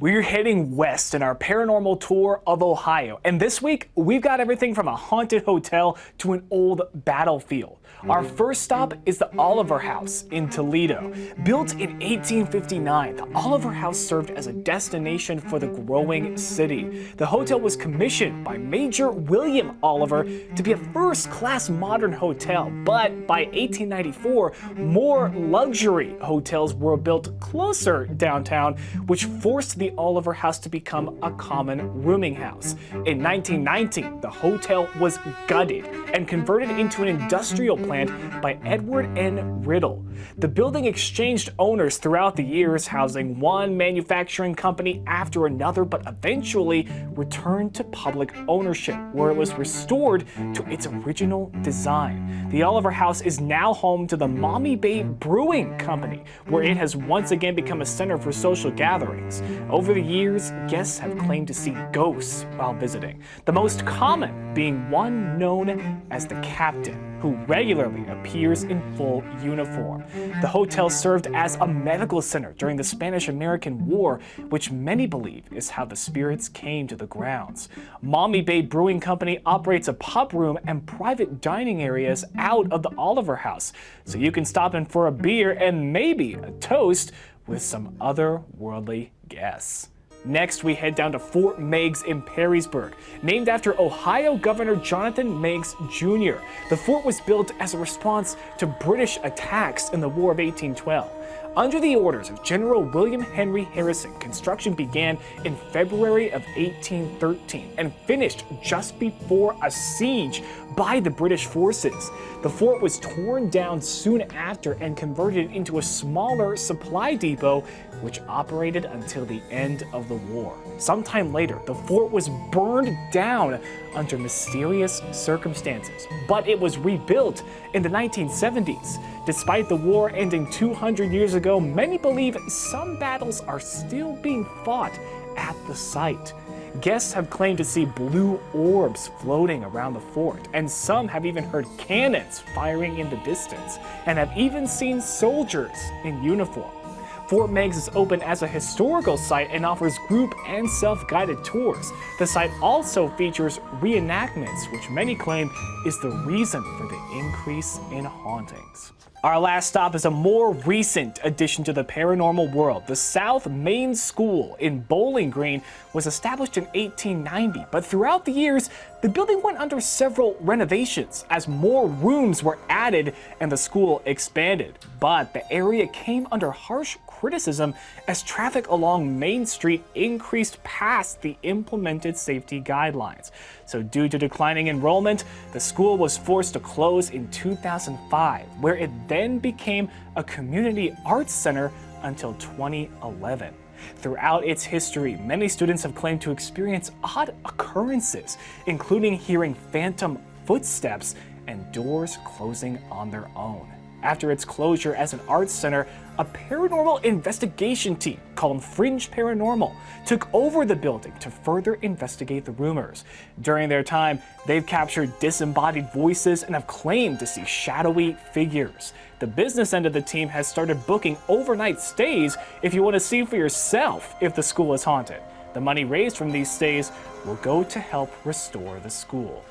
We're heading west in our paranormal tour of Ohio, and this week we've got everything from a haunted hotel to an old battlefield. Our first stop is the Oliver House in Toledo. Built in 1859, the Oliver House served as a destination for the growing city. The hotel was commissioned by Major William Oliver to be a first-class modern hotel, but by 1894, more luxury hotels were built closer downtown, which forced the Oliver House to become a common rooming house. In 1919, the hotel was gutted and converted into an industrial plant by Edward N. Riddle. The building exchanged owners throughout the years, housing one manufacturing company after another, but eventually returned to public ownership, where it was restored to its original design. The Oliver House is now home to the Maumee Bay Brewing Company, where it has once again become a center for social gatherings. Over the years, guests have claimed to see ghosts while visiting, the most common being one known as the Captain, who regularly appears in full uniform. The hotel served as a medical center during the Spanish-American War, which many believe is how the spirits came to the grounds. Maumee Bay Brewing Company operates a pub room and private dining areas out of the Oliver House, so you can stop in for a beer and maybe a toast with some otherworldly guests. Next, we head down to Fort Meigs in Perrysburg, named after Ohio Governor Jonathan Meigs Jr. The fort was built as a response to British attacks in the War of 1812. Under the orders of General William Henry Harrison, construction began in February of 1813 and finished just before a siege by the British forces. The fort was torn down soon after and converted into a smaller supply depot, which operated until the end of the war. Sometime later, the fort was burned down under mysterious circumstances, but it was rebuilt in the 1970s. Despite the war ending 200 years ago, many believe some battles are still being fought at the site. Guests have claimed to see blue orbs floating around the fort, and some have even heard cannons firing in the distance, and have even seen soldiers in uniform. Fort Meigs is open as a historical site and offers group and self-guided tours. The site also features reenactments, which many claim is the reason for the increase in hauntings. Our last stop is a more recent addition to the paranormal world. The South Main School in Bowling Green was established in 1890, but throughout the years, the building went under several renovations as more rooms were added and the school expanded. But the area came under harsh criticism as traffic along Main Street increased past the implemented safety guidelines. So due to declining enrollment, the school was forced to close in 2005, where it then became a community arts center until 2011. Throughout its history, many students have claimed to experience odd occurrences, including hearing phantom footsteps and doors closing on their own. After its closure as an arts center, a paranormal investigation team called Fringe Paranormal took over the building to further investigate the rumors. During their time, they've captured disembodied voices and have claimed to see shadowy figures. The business end of the team has started booking overnight stays if you want to see for yourself if the school is haunted. The money raised from these stays will go to help restore the school.